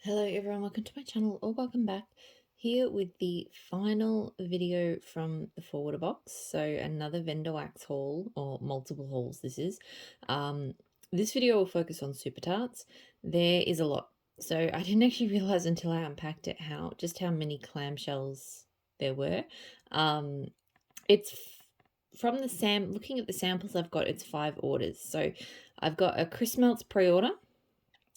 Hello everyone, welcome to my channel or welcome back. Here with the final video from the forwarder box. So another vendor wax haul, or multiple hauls this is. This video will focus on Super Tarts. There is a lot. So I didn't actually realize until I unpacked it just how many clamshells there were. It's from the looking at the samples I've got, it's 5 orders. So I've got a Chrismelts pre-order.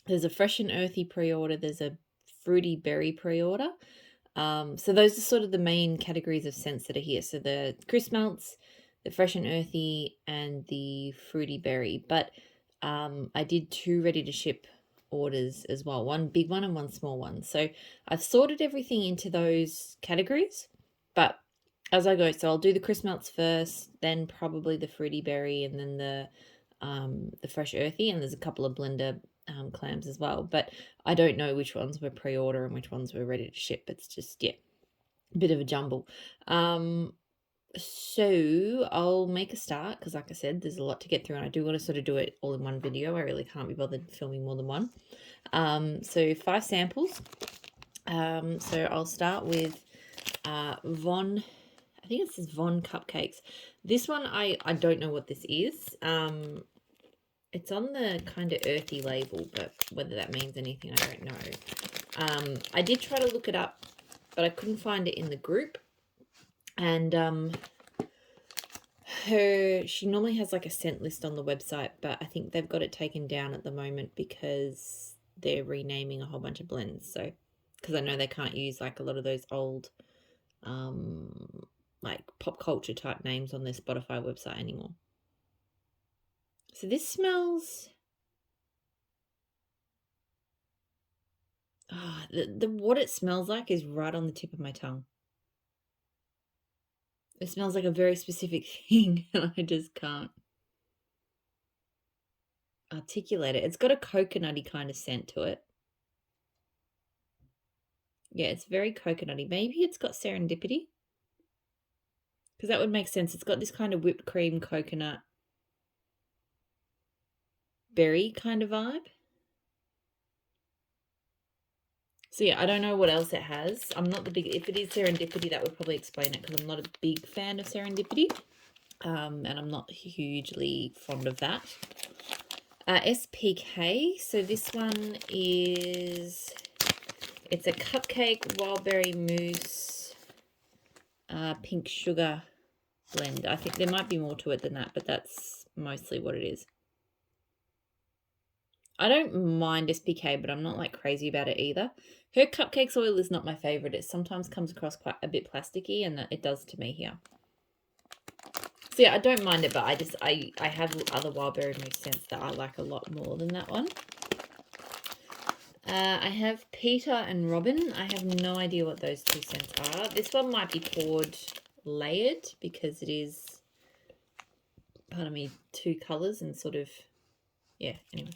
There's a fresh and earthy pre-order. There's a fruity berry pre-order. So those are sort of the main categories of scents that are here. So the Chrismelts, the fresh and earthy, and the fruity berry. But I did 2 ready to ship orders as well. One big one and one small one. So I've sorted everything into those categories. But as I go, so I'll do the Chrismelts first, then probably the fruity berry, and then the fresh earthy, and there's a couple of blender clams as well, but I don't know which ones were pre-order and which ones were ready to ship. It's just, yeah, a bit of a jumble. So I'll make a start because, like I said, there's a lot to get through and I do want to sort of do it all in one video. I really can't be bothered filming more than one. So 5 samples. So I'll start with Von, I think it says Von Cupcakes. This one, I don't know what this is. It's on the kind of earthy label, but whether that means anything, I don't know. I did try to look it up, but I couldn't find it in the group. And she normally has like a scent list on the website, but I think they've got it taken down at the moment because they're renaming a whole bunch of blends. So, because I know they can't use like a lot of those old, like pop culture type names on their Spotify website anymore. So this smells... what it smells like is right on the tip of my tongue. It smells like a very specific thing, and I just can't articulate it. It's got a coconutty kind of scent to it. Yeah, it's very coconutty. Maybe it's got serendipity, because that would make sense. It's got this kind of whipped cream coconut berry kind of vibe. So yeah, I don't know what else it has. I'm not the big... If it is serendipity, that would probably explain it, because I'm not a big fan of serendipity. And I'm not hugely fond of that. SPK. So this one is... It's a cupcake Wallberry mousse pink sugar blend. I think there might be more to it than that, but that's mostly what it is. I don't mind SPK, but I'm not like crazy about it either. Her cupcakes oil is not my favorite. It sometimes comes across quite a bit plasticky, and it does to me here. So yeah, I don't mind it, but I have other Wallberry mousse scents that I like a lot more than that one. I have Peter and Robin. I have no idea what those 2 scents are. This one might be poured layered because it is, pardon me, 2 colours and sort of, yeah, anyway.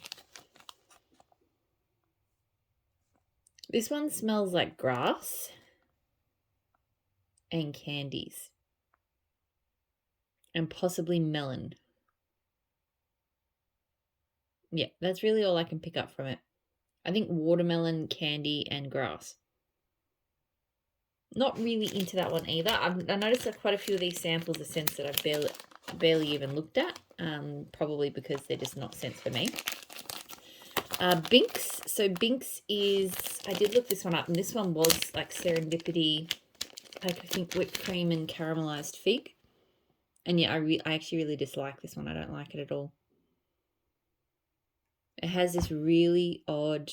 This one smells like grass and candies and possibly melon. Yeah, that's really all I can pick up from it. I think watermelon, candy, and grass. Not really into that one either. I noticed that quite a few of these samples are scents that I've barely even looked at, probably because they're just not scents for me. Binks. So Binks is... I did look this one up, and this one was like serendipity, like I think whipped cream and caramelized fig. And yeah, I actually really dislike this one. I don't like it at all. It has this really odd...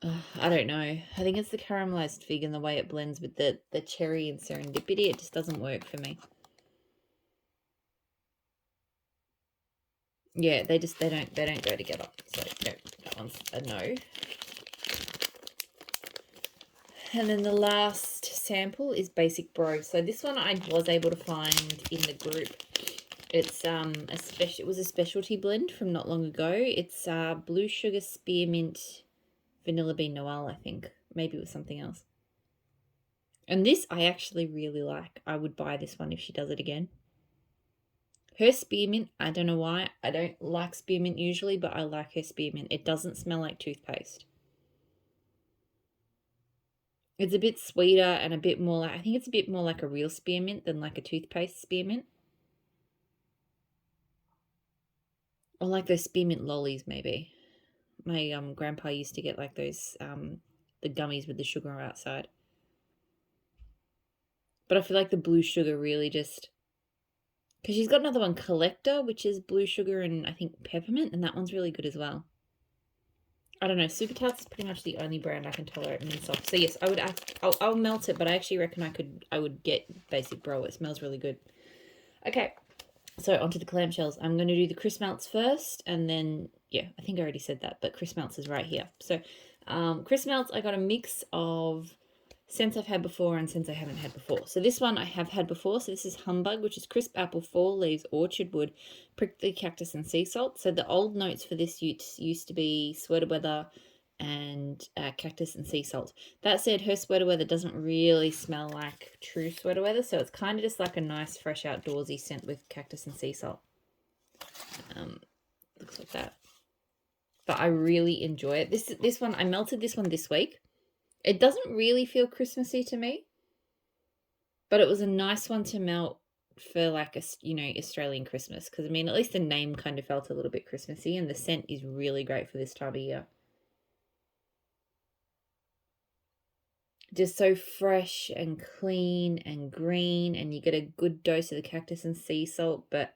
I don't know. I think it's the caramelized fig and the way it blends with the cherry and serendipity. It just doesn't work for me. Yeah, they don't go together. So no, that one's a no. And then the last sample is Basic Bro. So this one I was able to find in the group. It's it was a specialty blend from not long ago. It's blue sugar spearmint vanilla bean noel, I think. Maybe it was something else. And this I actually really like. I would buy this one if she does it again. Her spearmint, I don't know why. I don't like spearmint usually, but I like her spearmint. It doesn't smell like toothpaste. It's a bit sweeter and a bit more like, I think it's a bit more like a real spearmint than like a toothpaste spearmint. Or like those spearmint lollies, maybe. My grandpa used to get like those the gummies with the sugar outside. But I feel like the blue sugar really just, because she's got another one, Collector, which is blue sugar and I think peppermint, and that one's really good as well. I don't know. Super Tarts is pretty much the only brand I can tolerate mint soft. So yes, I'll melt it, but I actually reckon I would get Basic Bro. It smells really good. Okay, so onto the clamshells. I'm going to do the Chrismelts first, and then yeah, I think I already said that, but Chrismelts is right here. So Chrismelts, I got a mix of scents I've had before and scents I haven't had before. So this one I have had before. So this is Humbug, which is crisp apple, fall leaves, orchard wood, prickly cactus, and sea salt. So the old notes for this used to be sweater weather and cactus and sea salt. That said, her sweater weather doesn't really smell like true sweater weather, so it's kind of just like a nice, fresh, outdoorsy scent with cactus and sea salt. Looks like that. But I really enjoy it. This one, I melted this one this week. It doesn't really feel Christmassy to me, but it was a nice one to melt for like a, Australian Christmas, because I mean, at least the name kind of felt a little bit Christmassy, and the scent is really great for this time of year. Just so fresh and clean and green, and you get a good dose of the cactus and sea salt, but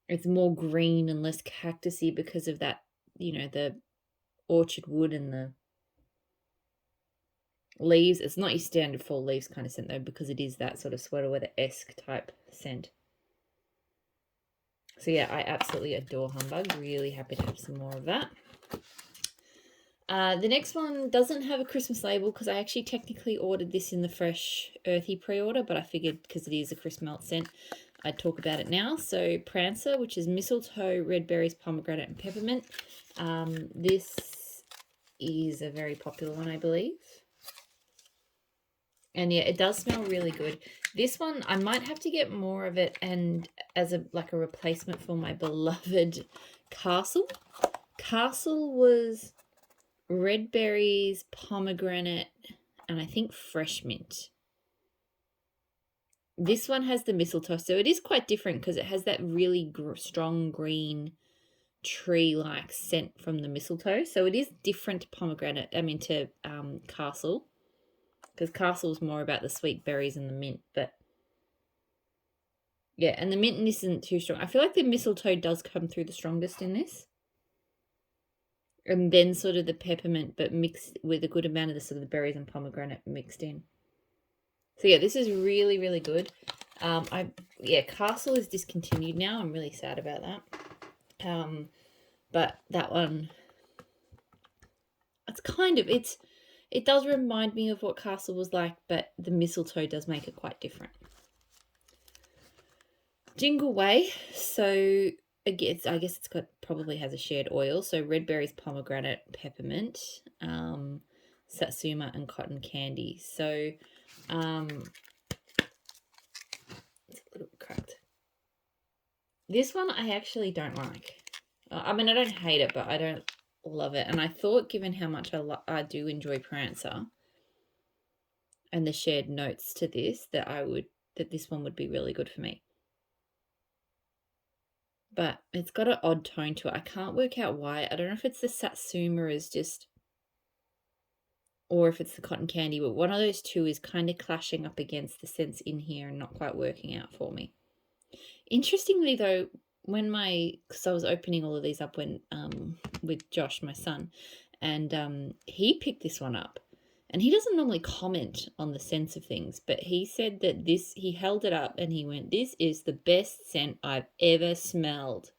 it's more green and less cactusy because of that, the orchard wood and the leaves. It's not your standard fall leaves kind of scent though, because it is that sort of sweater weather-esque type scent. So yeah, I absolutely adore Humbug. Really happy to have some more of that. The next one doesn't have a Christmas label because I actually technically ordered this in the fresh Earthy pre-order, but I figured because it is a Chrismelts scent, I'd talk about it now. So Prancer, which is mistletoe, red berries, pomegranate, and peppermint. This is a very popular one, I believe. And yeah, it does smell really good. This one, I might have to get more of it, and as a replacement for my beloved Castle. Castle was red berries, pomegranate, and I think fresh mint. This one has the mistletoe, so it is quite different because it has that really strong green tree-like scent from the mistletoe. So it is different to pomegranate. I mean to Castle, because Castle's more about the sweet berries and the mint. But yeah, and the mint isn't too strong. I feel like the mistletoe does come through the strongest in this. And then sort of the peppermint, but mixed with a good amount of the sort of the berries and pomegranate mixed in. So yeah, this is really, really good. Castle is discontinued now. I'm really sad about that. But that one, it does remind me of what Castle was like, but the mistletoe does make it quite different. Jingle Way. So again, I guess it's probably has a shared oil. So red berries, pomegranate, peppermint, satsuma, and cotton candy. So it's a little bit cracked. This one I actually don't like. I mean, I don't hate it, but I don't love it. And I thought, given how much I do enjoy Prancer and the shared notes to this, that this one would be really good for me. But it's got an odd tone to it. I can't work out why. I don't know if it's the satsuma or if it's the cotton candy, but one of those two is kind of clashing up against the scents in here and not quite working out for me. Interestingly though, because I was opening all of these up with Josh, my son, and he picked this one up. And he doesn't normally comment on the scents of things, but he said that he held it up and he went, "This is the best scent I've ever smelled."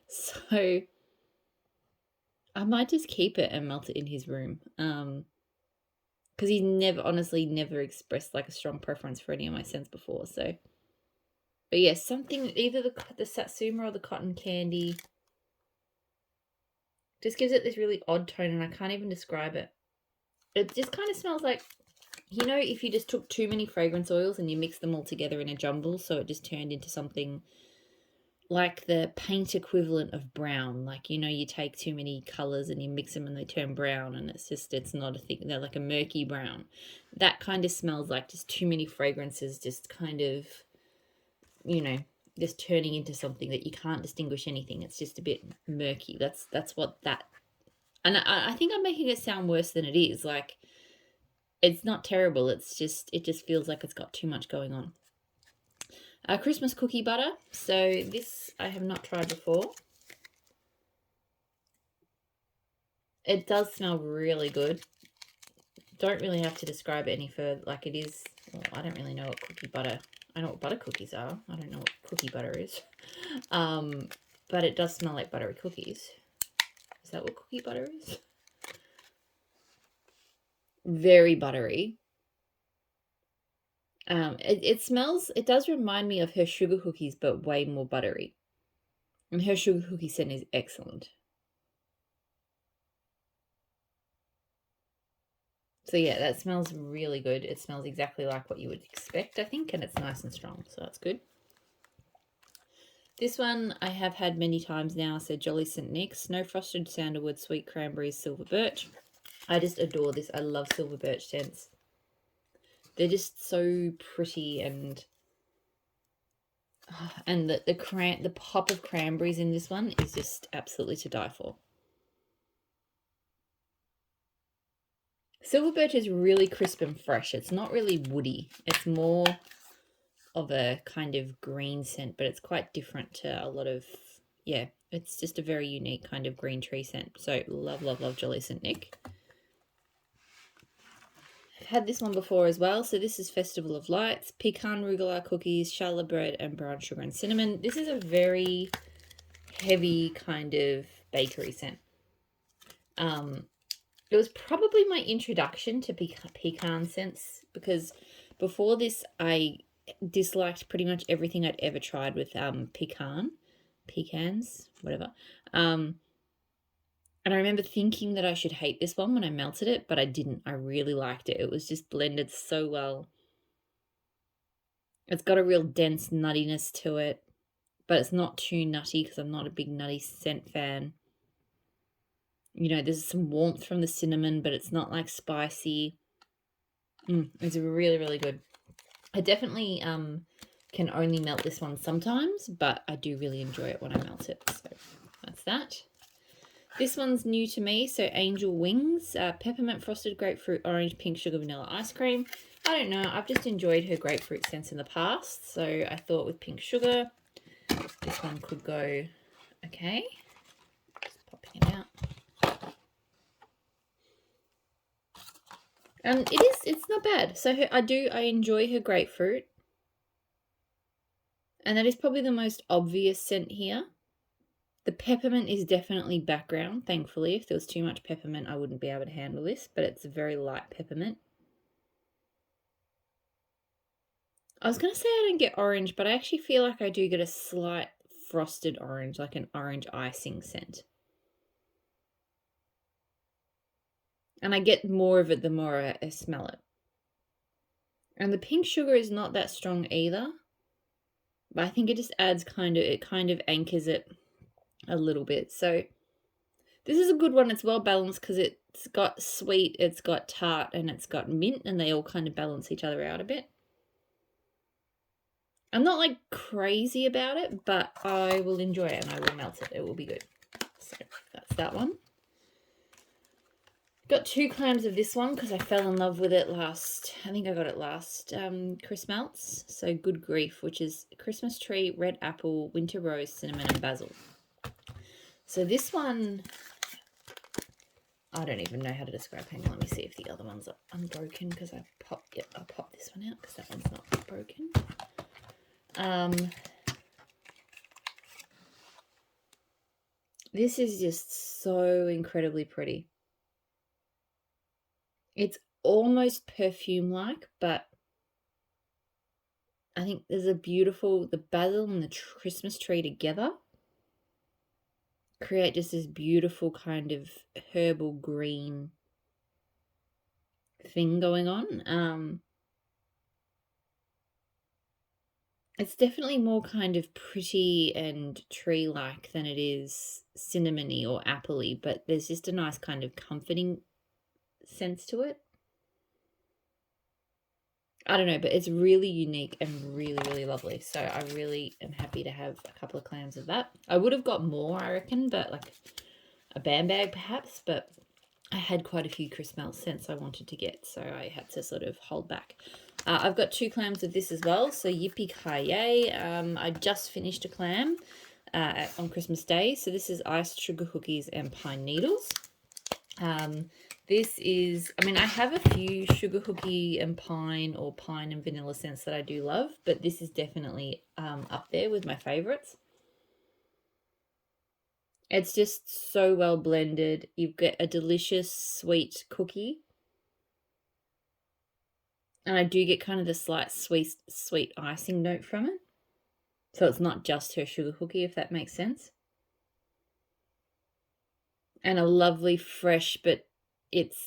So I might just keep it and melt it in his room. Because he's never expressed like a strong preference for any of my scents before. So, but yeah, something, either the satsuma or the cotton candy just gives it this really odd tone, and I can't even describe it. It just kind of smells like You know, if you just took too many fragrance oils and you mix them all together in a jumble, so it just turned into something like the paint equivalent of brown. Like, you know, you take too many colors and you mix them and they turn brown, and it's not a thing. They're like a murky brown. That kind of smells like just too many fragrances, just kind of, you know, just turning into something that you can't distinguish anything. It's just a bit murky. That's what that. And I think I'm making it sound worse than it is. Like, it's not terrible. It just feels like it's got too much going on. Christmas cookie butter. So this I have not tried before. It does smell really good. Don't really have to describe it any further. Like, it is, well, I don't really know what cookie butter. I know what butter cookies are. I don't know what cookie butter is. But it does smell like buttery cookies. Is that what cookie butter is? Very buttery. It does remind me of her sugar cookies, but way more buttery. And her sugar cookie scent is excellent. So yeah, that smells really good. It smells exactly like what you would expect, I think, and it's nice and strong, so that's good. This one I have had many times now. So Jolly St. Nick, Snow Frosted Sandalwood, Sweet Cranberries, Silver Birch. I just adore this. I love Silver Birch scents. They're just so pretty, and the pop of cranberries in this one is just absolutely to die for. Silver Birch is really crisp and fresh. It's not really woody. It's more of a kind of green scent, but it's quite different to a lot of, yeah, it's just a very unique kind of green tree scent. So love, love, love Jolly St. Nick. I've had this one before as well. So this is Festival of Lights, pecan rugelach cookies, charlotte bread, and brown sugar and cinnamon. This is a very heavy kind of bakery scent. It was probably my introduction to pecan scents, because before this I disliked pretty much everything I'd ever tried with pecans, whatever. And I remember thinking that I should hate this one when I melted it, but I didn't. I really liked it. It was just blended so well. It's got a real dense nuttiness to it, but it's not too nutty because I'm not a big nutty scent fan. You know, there's some warmth from the cinnamon, but it's not like spicy. It's really, really good. I definitely can only melt this one sometimes, but I do really enjoy it when I melt it. So that's that. This one's new to me. So Angel Wings, peppermint frosted grapefruit, orange, pink sugar, vanilla ice cream. I don't know. I've just enjoyed her grapefruit scents in the past. So I thought with pink sugar, this one could go okay. Just popping it out. And it's not bad. So I enjoy her grapefruit. And that is probably the most obvious scent here. The peppermint is definitely background, thankfully. If there was too much peppermint, I wouldn't be able to handle this, but it's a very light peppermint. I was going to say I don't get orange, but I actually feel like I do get a slight frosted orange, like an orange icing scent. And I get more of it the more I smell it. And the pink sugar is not that strong either, but I think it just adds kind of anchors it a little bit. So this is a good one. It's well balanced because it's got sweet, it's got tart, and it's got mint, and they all kind of balance each other out a bit. I'm not like crazy about it, but I will enjoy it and I will melt it. It will be good. So that's that one. Got 2 clams of this one because I fell in love with it last. I think I got it last Chrismelts. So Good Grief, which is Christmas tree, red apple, winter rose, cinnamon, and basil. So this one, I don't even know how to describe. Hang on, let me see if the other ones are unbroken because I popped this one out because that one's not broken. This is just so incredibly pretty. It's almost perfume-like, but I think there's the basil and the Christmas tree together create just this beautiful kind of herbal green thing going on. It's definitely more kind of pretty and tree-like than it is cinnamony or appley, but there's just a nice kind of comforting sense to it. I don't know, but it's really unique and really, really lovely. So I really am happy to have a couple of clams of that. I would have got more, I reckon, but like a bam bag perhaps, but I had quite a few Chrismelts scents I wanted to get, so I had to sort of hold back. I've got 2 clams of this as well, so yippee-ki-yay. I just finished a clam on Christmas Day, so this is iced sugar cookies and pine needles. This is, I mean, I have a few sugar cookie and pine or pine and vanilla scents that I do love, but this is definitely up there with my favorites. It's just so well blended. You get a delicious sweet cookie. And I do get kind of the slight sweet icing note from it. So it's not just her sugar cookie, if that makes sense. And a lovely fresh, but it's,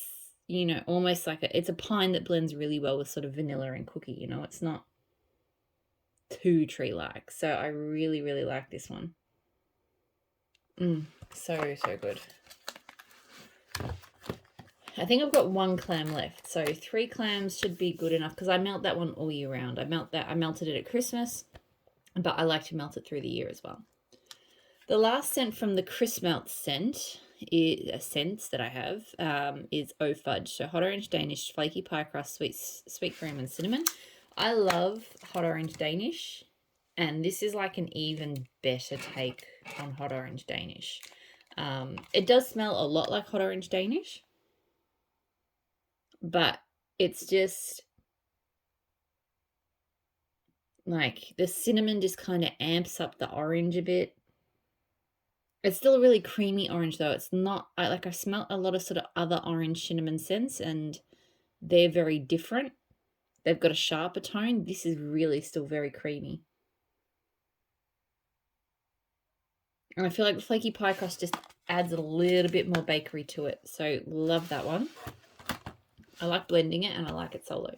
you know, almost like it's a pine that blends really well with sort of vanilla and cookie, you know. It's not too tree-like. So I really, really like this one. So good. I think I've got 1 clam left, so 3 clams should be good enough because I melt that one all year round. I melted it at Christmas, but I like to melt it through the year as well. The last scent from the Chrismelts scent scents that I have is Oh Fudge. So hot orange Danish, flaky pie crust, sweet cream, and cinnamon. I love hot orange Danish, and this is like an even better take on hot orange Danish. It does smell a lot like hot orange Danish, but it's just like the cinnamon just kind of amps up the orange a bit. It's still a really creamy orange though. It's not, I smell a lot of sort of other orange cinnamon scents and they're very different. They've got a sharper tone. This is really still very creamy. And I feel like the flaky pie crust just adds a little bit more bakery to it. So love that one. I like blending it and I like it solo.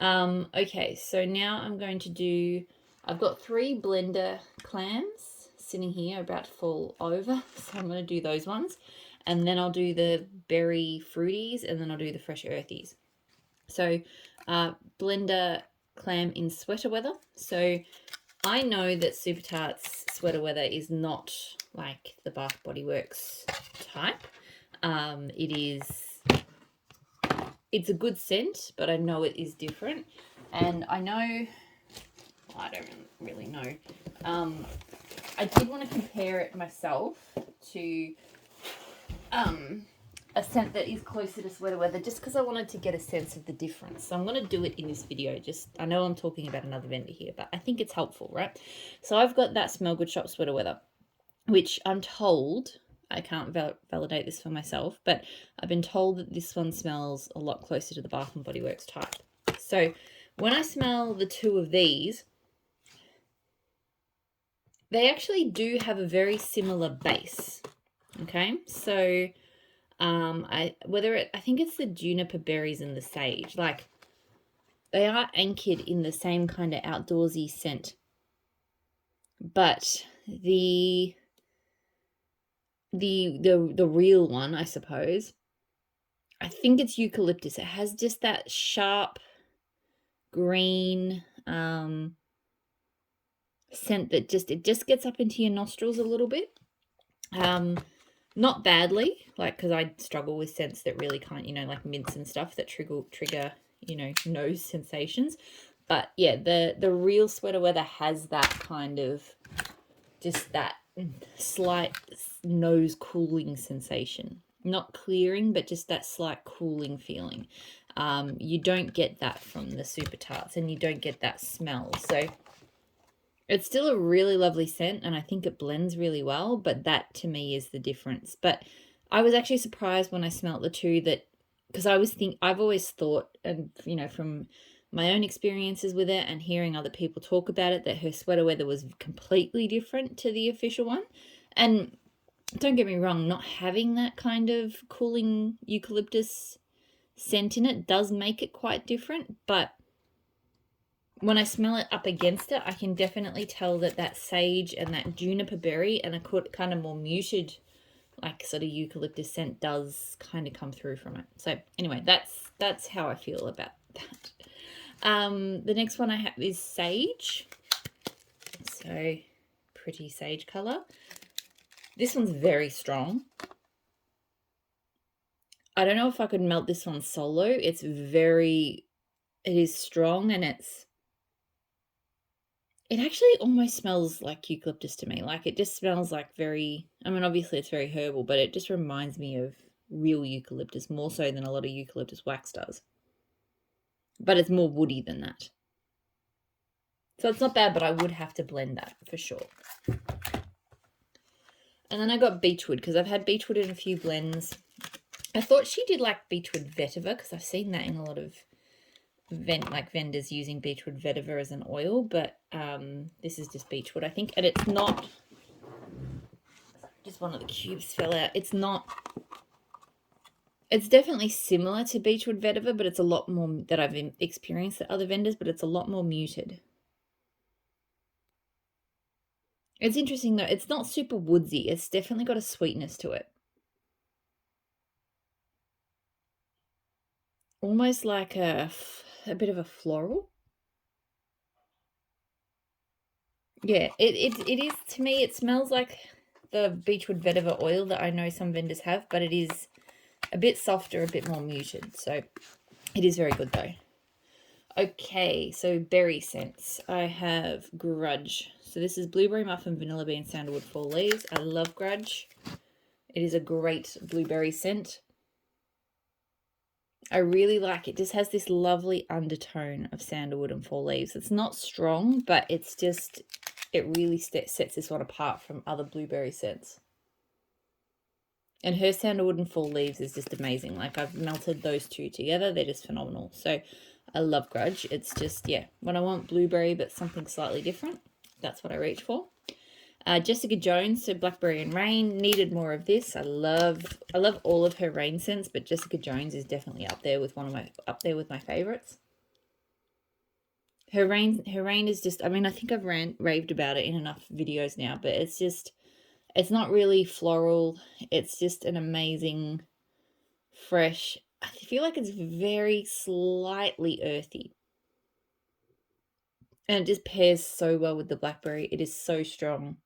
Okay, so now I'm going to do, I've got 3 blender clams sitting here about to fall over. So I'm going to do those ones. And then I'll do the berry fruities and then I'll do the fresh earthies. So blender clam in sweater weather. So I know that Super Tarts sweater weather is not like the Bath Body Works type. It's a good scent, but I know it is different. And I know, I don't really know. I did want to compare it myself to a scent that is closer to sweater weather just because I wanted to get a sense of the difference. So I'm going to do it in this video. I know I'm talking about another vendor here, but I think it's helpful, right? So I've got that Smell Good Shop sweater weather, which I'm told, I can't validate this for myself, but I've been told that this one smells a lot closer to the Bath & Body Works type. So when I smell the 2 of these, they actually do have a very similar base. Okay, so I think it's the juniper berries and the sage. Like they are anchored in the same kind of outdoorsy scent, but the real one, I suppose, I think it's eucalyptus. It has just that sharp green scent that it just gets up into your nostrils a little bit. Not badly, like, because I struggle with scents that really can't, like mints and stuff that trigger, nose sensations. But yeah, the real sweater weather has that kind of just that slight nose cooling sensation. Not clearing, but just that slight cooling feeling. You don't get that from the Super Tarts, and you don't get that smell. So it's still a really lovely scent, and I think it blends really well, but that to me is the difference. But I was actually surprised when I smelt the 2 that, because I've always thought, and from my own experiences with it and hearing other people talk about it, that her sweater weather was completely different to the official one. And don't get me wrong, not having that kind of cooling eucalyptus scent in it does make it quite different, but when I smell it up against it, I can definitely tell that that sage and that juniper berry and a kind of more muted, like sort of eucalyptus scent does kind of come through from it. So anyway, that's how I feel about that. The next one I have is sage. So pretty sage color. This one's very strong. I don't know if I could melt this one solo. It is strong, and it actually almost smells like eucalyptus to me. Like, it just smells like obviously it's very herbal, but it just reminds me of real eucalyptus more so than a lot of eucalyptus wax does. But it's more woody than that. So it's not bad, but I would have to blend that for sure. And then I got Beechwood, because I've had Beechwood in a few blends. I thought she did like Beechwood vetiver, because I've seen that in a lot of vendors using Beechwood vetiver as an oil, but this is just Beechwood, I think. And it's not, just one of the cubes fell out. It's definitely similar to Beechwood vetiver, but it's a lot more that I've experienced at other vendors, but it's a lot more muted. It's interesting though, it's not super woodsy. It's definitely got a sweetness to it. Almost like a bit of a floral. Yeah, it is, to me, it smells like the Beechwood vetiver oil that I know some vendors have, but it is a bit softer, a bit more muted. So it is very good though. Okay, so berry scents. I have Grudge. So this is blueberry muffin, vanilla bean, sandalwood, fall leaves. I love Grudge. It is a great blueberry scent. I really like it. Just has this lovely undertone of sandalwood and fall leaves. It's not strong, but it's just, it really sets this one apart from other blueberry scents. And her sandalwood and fall leaves is just amazing. Like, I've melted those two together. They're just phenomenal. So I love Grudge. It's just, yeah, when I want blueberry but something slightly different, that's what I reach for. Jessica Jones, so Blackberry and Rain, needed more of this. I love all of her rain scents, but Jessica Jones is definitely up there with with my favorites. Her rain is just, I mean, I think I've raved about it in enough videos now, but it's just, it's not really floral. It's just an amazing, fresh, I feel like it's very slightly earthy. And it just pairs so well with the blackberry. It is so strong.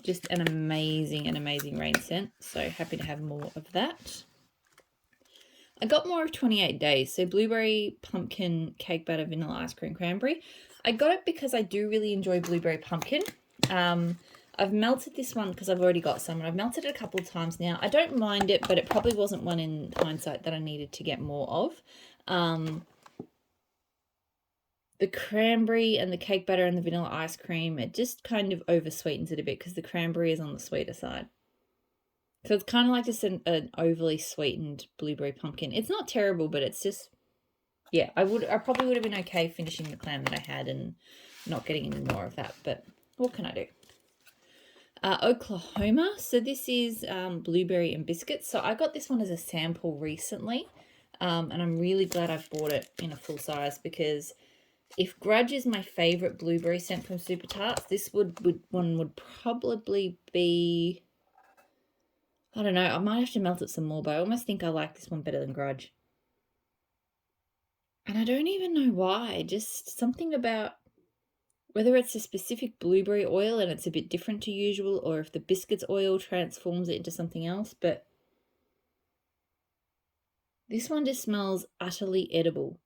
Just an amazing rain scent. So happy to have more of that. I got more of 28 Days. So blueberry, pumpkin, cake batter, vanilla ice cream, cranberry. I got it because I do really enjoy blueberry pumpkin. I've melted this one because I've already got some, and I've melted it a couple of times now. I don't mind it, but it probably wasn't one in hindsight that I needed to get more of. The cranberry and the cake batter and the vanilla ice cream, it just kind of oversweetens it a bit because the cranberry is on the sweeter side. So it's kind of like just an overly sweetened blueberry pumpkin. It's not terrible, but it's just, yeah, I probably would have been okay finishing the clam that I had and not getting any more of that, but what can I do? Oklahoma. So this is blueberry and biscuits. So I got this one as a sample recently, and I'm really glad I've bought it in a full size, because if Grudge is my favorite blueberry scent from Super Tarts, this would probably be, I don't know, I might have to melt it some more, but I almost think I like this one better than Grudge. And I don't even know why, just something about, whether it's a specific blueberry oil and it's a bit different to usual, or if the biscuits oil transforms it into something else, but this one just smells utterly edible.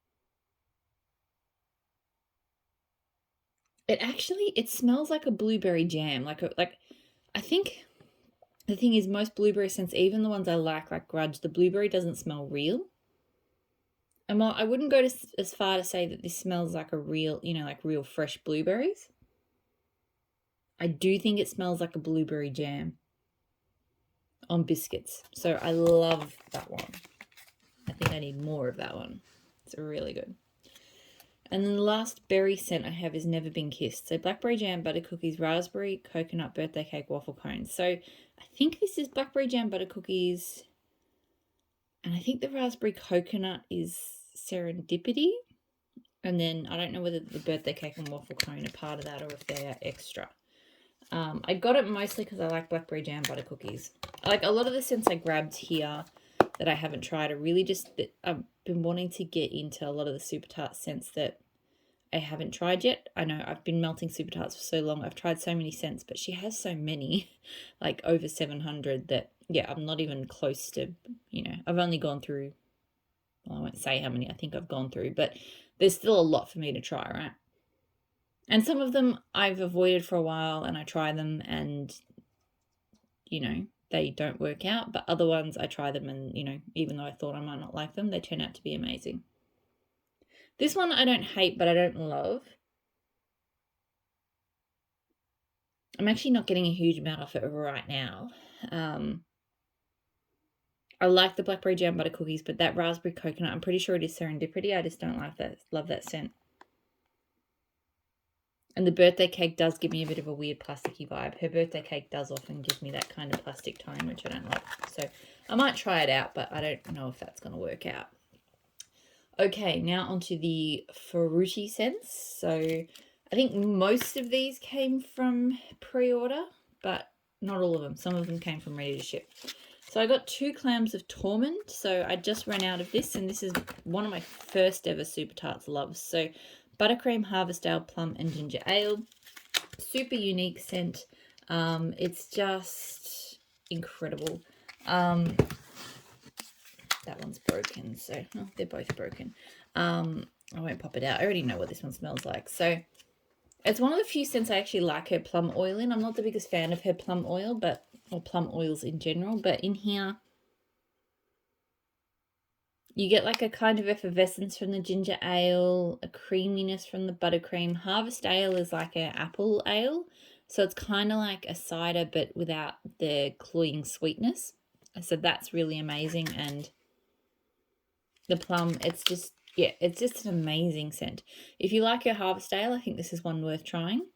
It smells like a blueberry jam, like I think the thing is, most blueberry scents, even the ones I like Grudge, the blueberry doesn't smell real. And while I wouldn't go as far to say that this smells like a real, like real fresh blueberries, I do think it smells like a blueberry jam on biscuits. So I love that one. I think I need more of that one. It's really good. And then the last berry scent I have is Never Been Kissed. So blackberry jam, butter cookies, raspberry, coconut, birthday cake, waffle cones. So I think this is blackberry jam, butter cookies, And I think the raspberry coconut is serendipity. And then I don't know whether the birthday cake and waffle cone are part of that or if they are extra. I got it mostly because I like blackberry jam butter cookies. Like a lot of the scents I grabbed here that I haven't tried are really just that I've been wanting to get into a lot of the Super Tarts scents that I haven't tried yet. I know I've been melting Super Tarts for so long. I've tried so many scents, but she has so many, like over 700 that, yeah, I'm not even close to, I've only gone through, well, I won't say how many I think I've gone through, but there's still a lot for me to try, right? And some of them I've avoided for a while and I try them and, they don't work out. But other ones I try them and, even though I thought I might not like them, they turn out to be amazing. This one I don't hate, but I don't love. I'm actually not getting a huge amount off it right now. I like the blackberry jam butter cookies, but that raspberry coconut, I'm pretty sure it is serendipity. I just don't like that. Love that scent. And the birthday cake does give me a bit of a weird plasticky vibe. Her birthday cake does often give me that kind of plastic tone, which I don't like. So I might try it out, but I don't know if that's going to work out. Okay, now onto the fruity scents. So I think most of these came from pre-order, but not all of them. Some of them came from ready to ship. So I got 2 clams of Torment. So I just ran out of this, and this is one of my first ever Super Tarts loves. So buttercream, harvest ale, plum, and ginger ale. Super unique scent. It's just incredible. That one's broken, so they're both broken. I won't pop it out. I already know what this one smells like. So it's one of the few scents I actually like her plum oil in. I'm not the biggest fan of her plum oil, or plum oils in general, but in here you get like a kind of effervescence from the ginger ale, a creaminess from the buttercream. Harvest ale is like an apple ale, so it's kind of like a cider but without the cloying sweetness. So that's really amazing. And the plum, it's just an amazing scent. If you like your harvest ale, I think this is one worth trying.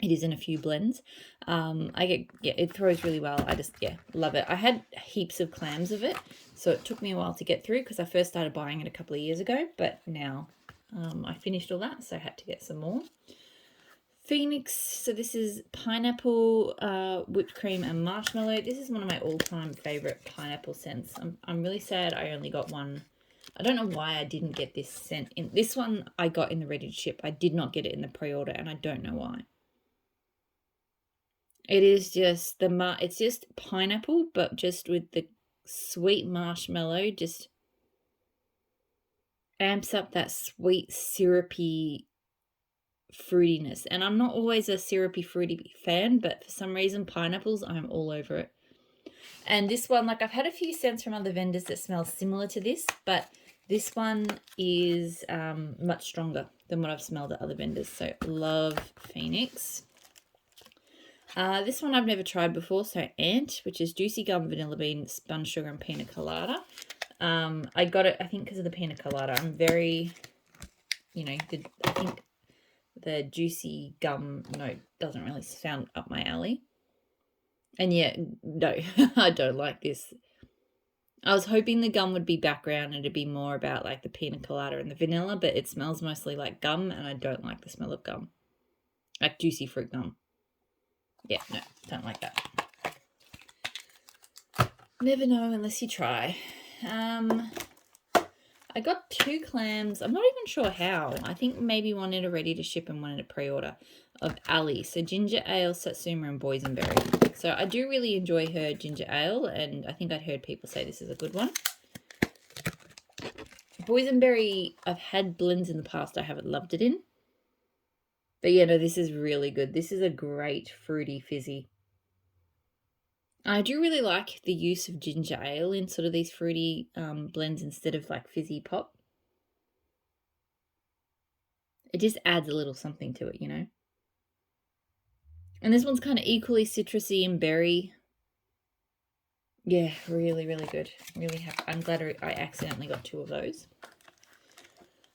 It is in a few blends. It throws really well. I just, love it. I had heaps of clams of it, so it took me a while to get through because I first started buying it a couple of years ago, but now I finished all that, so I had to get some more. Phoenix, so this is pineapple, whipped cream, and marshmallow. This is one of my all-time favorite pineapple scents. I'm really sad I only got one. I don't know why I didn't get this scent. This one I got in the ready to ship. I did not get it in the pre-order, and I don't know why. It is just it's just pineapple, but just with the sweet marshmallow, just amps up that sweet syrupy fruitiness. And I'm not always a syrupy fruity fan, but for some reason pineapples, I'm all over it. And this one, like I've had a few scents from other vendors that smell similar to this, but this one is much stronger than what I've smelled at other vendors. So love Phoenix. This one I've never tried before, so Ant, which is juicy gum, vanilla bean, spun sugar, and pina colada. I got it, I think, because of the pina colada. I'm very, I think the juicy gum note doesn't really sound up my alley. And no, I don't like this. I was hoping the gum would be background and it'd be more about like the pina colada and the vanilla, but it smells mostly like gum, and I don't like the smell of gum. Like juicy fruit gum. Yeah, no, don't like that. Never know unless you try. I got 2 clams. I'm not even sure how. I think maybe one in a ready to ship and one in a pre-order of Ali. So ginger ale, satsuma, and boysenberry. So I do really enjoy her ginger ale, and I think I'd heard people say this is a good one. Boysenberry, I've had blends in the past I haven't loved it in. But yeah, no, this is really good. This is a great fruity fizzy. I do really like the use of ginger ale in sort of these fruity blends instead of like fizzy pop. It just adds a little something to it, And this one's kind of equally citrusy and berry. Yeah, really, really good. Really happy. I'm glad I accidentally got 2 of those.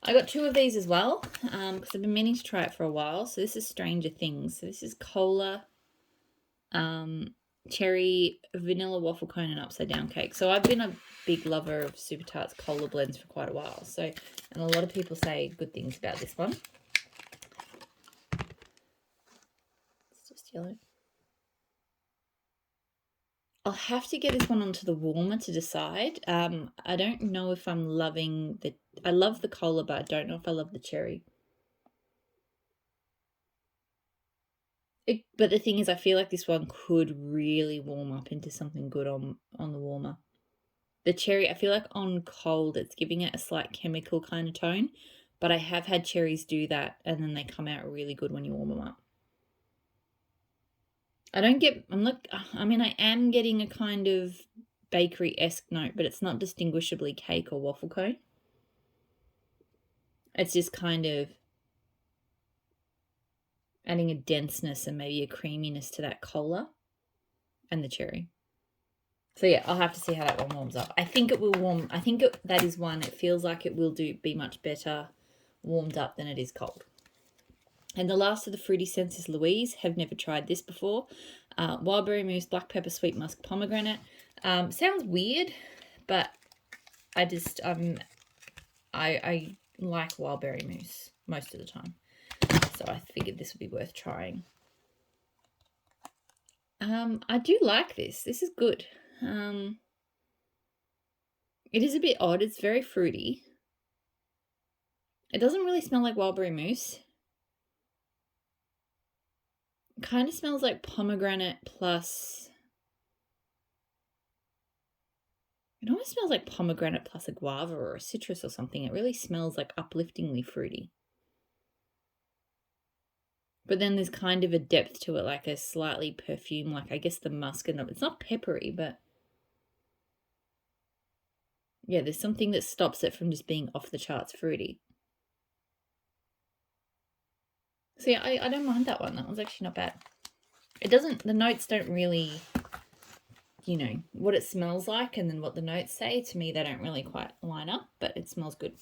I got 2 of these as well because I've been meaning to try it for a while. So this is Stranger Things. So this is cola, cherry, vanilla waffle cone, and upside down cake. So I've been a big lover of Super Tarts cola blends for quite a while. So, and a lot of people say good things about this one. It's just yellow. I'll have to get this one onto the warmer to decide. I don't know if I'm loving the... I love the cola, but I don't know if I love the cherry. But the thing is, I feel like this one could really warm up into something good on the warmer. The cherry, I feel like on cold, it's giving it a slight chemical kind of tone. But I have had cherries do that, and then they come out really good when you warm them up. I am getting a kind of bakery-esque note, but it's not distinguishably cake or waffle cone. It's just kind of adding a denseness and maybe a creaminess to that cola and the cherry. So yeah, I'll have to see how that one warms up. I think it will warm. I think that is one. It feels like it will be much better warmed up than it is cold. And the last of the fruity scents is Louise. Have never tried this before. Wallberry mousse, black pepper, sweet musk, pomegranate. Sounds weird, but I just I like Wallberry mousse most of the time, so I figured this would be worth trying. I do like this. This is good. It is a bit odd. It's very fruity. It doesn't really smell like Wallberry mousse. It kind of smells like pomegranate plus... It almost smells like pomegranate plus a guava or a citrus or something. It really smells like upliftingly fruity. But then there's kind of a depth to it, like a slightly perfume, like I guess the musk and it's not peppery, but yeah, there's something that stops it from just being off the charts fruity. So yeah, I don't mind that one. That one's actually not bad. The notes don't really, what it smells like and then what the notes say, to me, they don't really quite line up, but it smells good.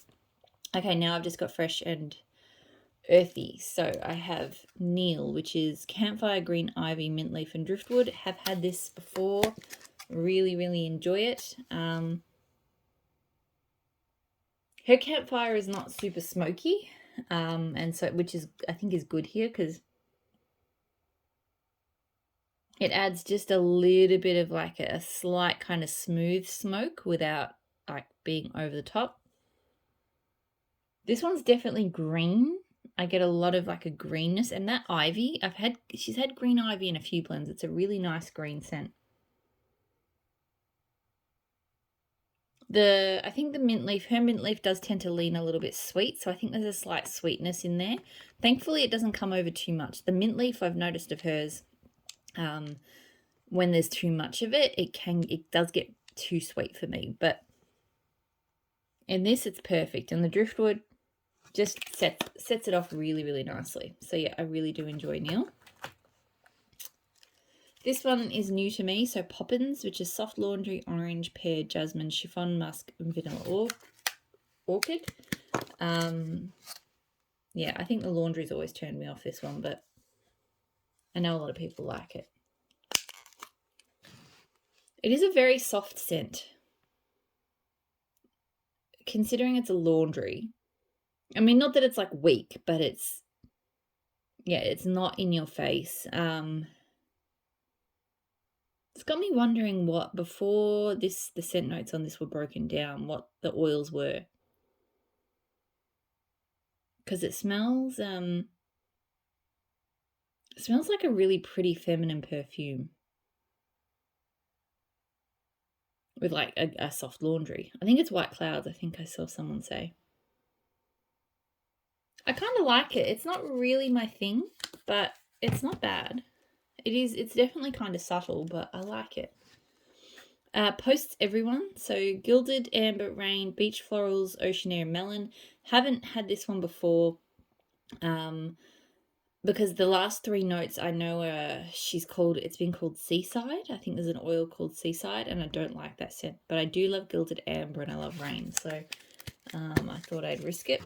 Okay, now I've just got fresh and earthy. So I have Neil, which is campfire, green ivy, mint leaf, and driftwood. Have had this before. Really, really enjoy it. Her campfire is not super smoky, and so which is I think is good here because it adds just a little bit of like a slight kind of smooth smoke without like being over the top. This one's definitely green. I get a lot of like a greenness, and that ivy, she's had green ivy in a few blends. It's a really nice green scent. I think her mint leaf does tend to lean a little bit sweet, so I think there's a slight sweetness in there. Thankfully, it doesn't come over too much. The mint leaf, I've noticed of hers, when there's too much of it, it does get too sweet for me. But in this, it's perfect, and the driftwood just sets it off really, really nicely. So yeah, I really do enjoy Neil. This one is new to me, so Poppins, which is soft laundry, orange, pear, jasmine, chiffon, musk, and vanilla orchid. Yeah, I think the laundry's always turned me off this one, but I know a lot of people like it. It is a very soft scent. Considering it's a laundry, I mean, not that it's like weak, but it's not in your face. It's got me wondering what, before the scent notes on this were broken down, what the oils were. Because it smells like a really pretty feminine perfume with like a soft laundry. I think it's White Clouds, I think I saw someone say. I kind of like it. It's not really my thing, but it's not bad. It's definitely kind of subtle, but I like it. Posts everyone. So Gilded, Amber, Rain, Beach Florals, Ocean Air, Melon. Haven't had this one before because the last three notes I know it's been called Seaside. I think there's an oil called Seaside, and I don't like that scent. But I do love Gilded Amber and I love Rain, so I thought I'd risk it.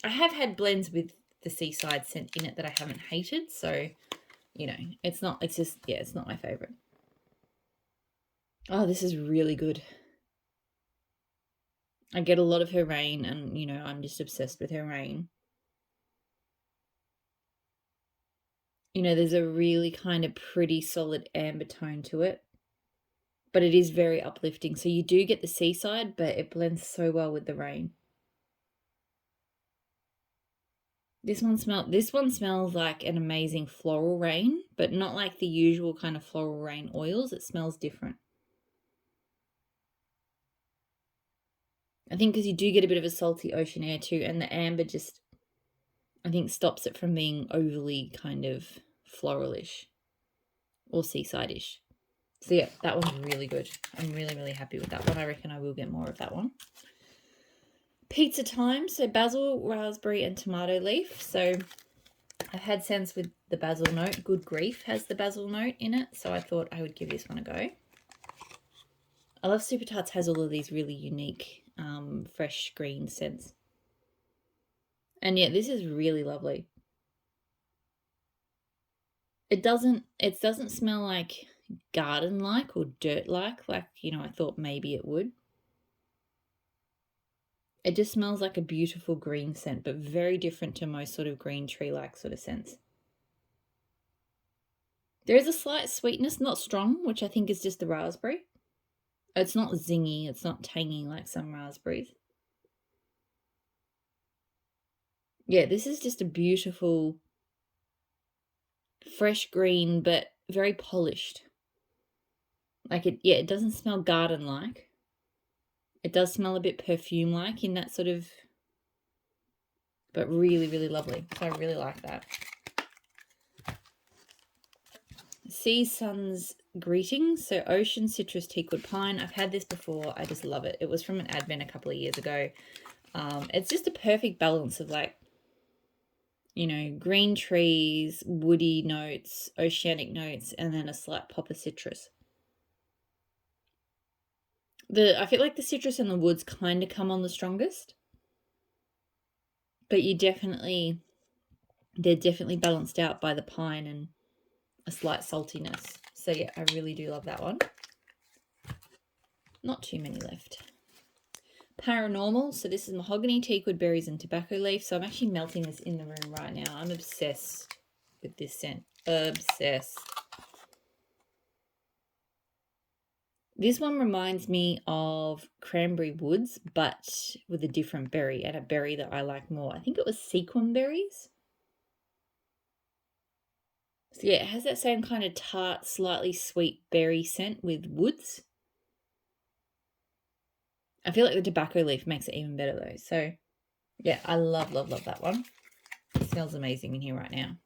I have had blends with the Seaside scent in it that I haven't hated, so it's not my favorite. Oh, this is really good. I get a lot of her rain, and, you know, I'm just obsessed with her rain. You know, there's a really kind of pretty solid amber tone to it, but it is very uplifting. So you do get the seaside, but it blends so well with the rain. This one smells like an amazing floral rain, but not like the usual kind of floral rain oils. It smells different. I think because you do get a bit of a salty ocean air too, and the amber just, I think, stops it from being overly kind of floralish or seaside-ish. So yeah, that one's really good. I'm really, really happy with that one. I reckon I will get more of that one. Pizza time. So basil, raspberry, and tomato leaf. So I've had scents with the basil note. Good Grief has the basil note in it, so I thought I would give this one a go. I love Super Tarts has all of these really unique fresh green scents. And yeah, this is really lovely. It doesn't smell like garden-like or dirt-like, you know, I thought maybe it would. It just smells like a beautiful green scent, but very different to most sort of green tree-like sort of scents. There is a slight sweetness, not strong, which I think is just the raspberry. It's not zingy, it's not tangy like some raspberries. Yeah, this is just a beautiful, fresh green, but very polished. Like it doesn't smell garden-like. It does smell a bit perfume-like in that sort of, but really, really lovely. So I really like that. Sea Sun's Greetings. So Ocean Citrus Teakwood Pine. I've had this before. I just love it. It was from an advent a couple of years ago. It's just a perfect balance of, like, you know, green trees, woody notes, oceanic notes, and then a slight pop of citrus. I feel like the citrus and the woods kind of come on the strongest, but they're definitely balanced out by the pine and a slight saltiness. So yeah, I really do love that one. Not too many left. Paranormal. So this is mahogany, teakwood, berries, and tobacco leaf. So I'm actually melting this in the room right now. I'm obsessed with this scent. Obsessed. This one reminds me of Cranberry Woods, but with a different berry, and a berry that I like more. I think it was sequin berries. So yeah, it has that same kind of tart, slightly sweet berry scent with woods. I feel like the tobacco leaf makes it even better though. So yeah, I love, love, love that one. It smells amazing in here right now.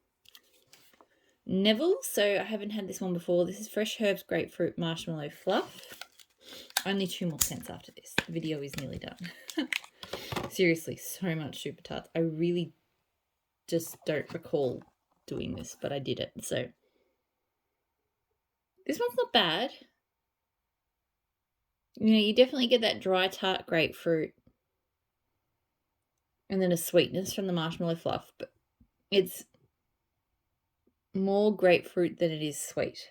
Neville. So I haven't had this one before. This is Fresh Herbs, Grapefruit, Marshmallow, Fluff. Only 2 more scents after this. The video is nearly done. Seriously, so much Super Tarts. I really just don't recall doing this, but I did it. So this one's not bad. You know, you definitely get that dry tart grapefruit and then a sweetness from the marshmallow fluff, but it's more grapefruit than it is sweet.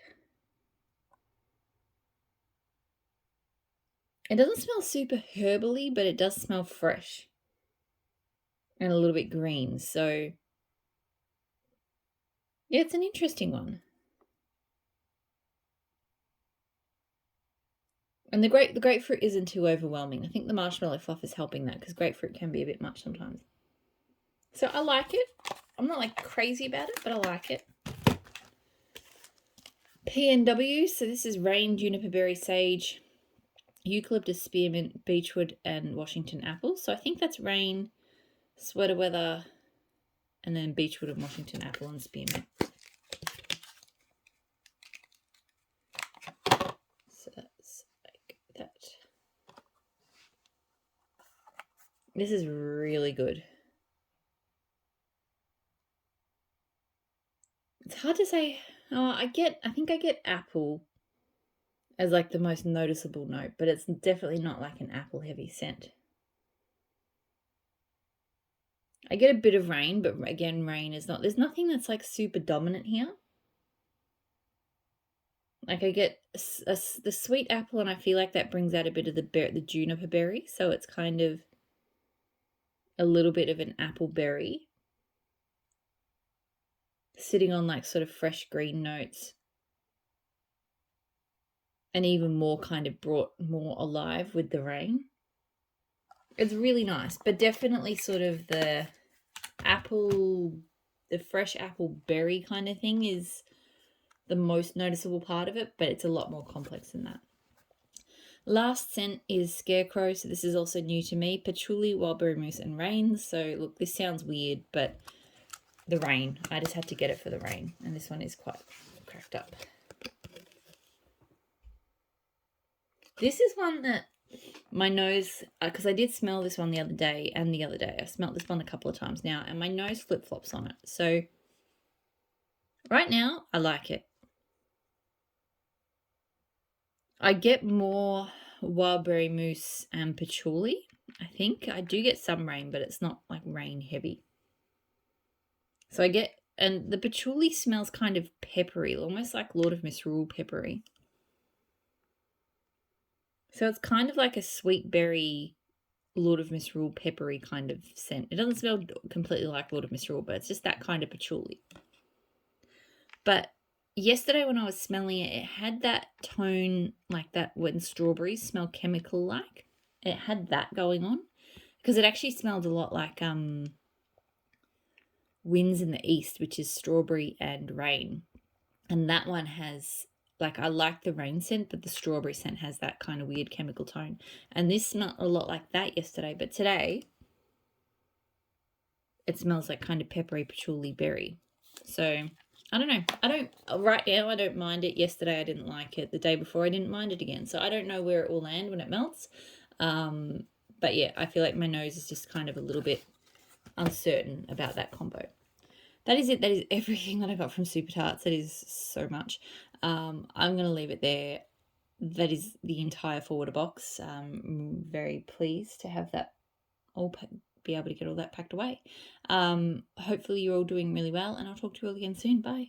It doesn't smell super herbally, but it does smell fresh and a little bit green. So yeah, it's an interesting one. And the grapefruit isn't too overwhelming. I think the marshmallow fluff is helping that because grapefruit can be a bit much sometimes. So I like it. I'm not like crazy about it, but I like it. PNW. So this is rain, juniper berry, sage, eucalyptus, spearmint, beechwood, and Washington apple. So I think that's rain, sweater weather, and then beechwood and Washington apple and spearmint. So that's like that. This is really good. It's hard to say. I think I get apple as like the most noticeable note, but it's definitely not like an apple heavy scent. I get a bit of rain, but again, rain is not, there's nothing that's like super dominant here. Like I get the sweet apple, and I feel like that brings out a bit of the juniper berry, so it's kind of a little bit of an apple berry sitting on like sort of fresh green notes, and even more kind of brought more alive with the rain. It's really nice, but definitely sort of the fresh apple berry kind of thing is the most noticeable part of it, but it's a lot more complex than that. Last scent is Scarecrow, so this is also new to me. Patchouli, Wallberry Mousse, and Rain. So look, this sounds weird, but the rain. I just had to get it for the rain, and this one is quite cracked up. This is one that my nose, because I did smell this one the other day and the other day. I smelled this one a couple of times now, and my nose flip-flops on it. So right now, I like it. I get more Wallberry Mousse and Patchouli, I think. I do get some rain, but it's not like rain heavy. So I get, and the Patchouli smells kind of peppery, almost like Lord of Misrule peppery. So it's kind of like a sweet berry, Lord of Misrule peppery kind of scent. It doesn't smell completely like Lord of Misrule, but it's just that kind of patchouli. But yesterday when I was smelling it, it had that tone like that when strawberries smell chemical like. It had that going on, because it actually smelled a lot like Winds in the East, which is strawberry and rain. And that one has, like, I like the rain scent, but the strawberry scent has that kind of weird chemical tone. And this smelled a lot like that yesterday, but today it smells like kind of peppery patchouli berry. So I don't know. Right now I don't mind it. Yesterday I didn't like it. The day before I didn't mind it again. So I don't know where it will land when it melts. But yeah, I feel like my nose is just kind of a little bit uncertain about that combo. That is it. That is everything that I got from Super Tarts. That is so much. I'm going to leave it there. That is the entire forwarder box. I'm very pleased to have that all be able to get all that packed away. Hopefully you're all doing really well, and I'll talk to you all again soon. Bye.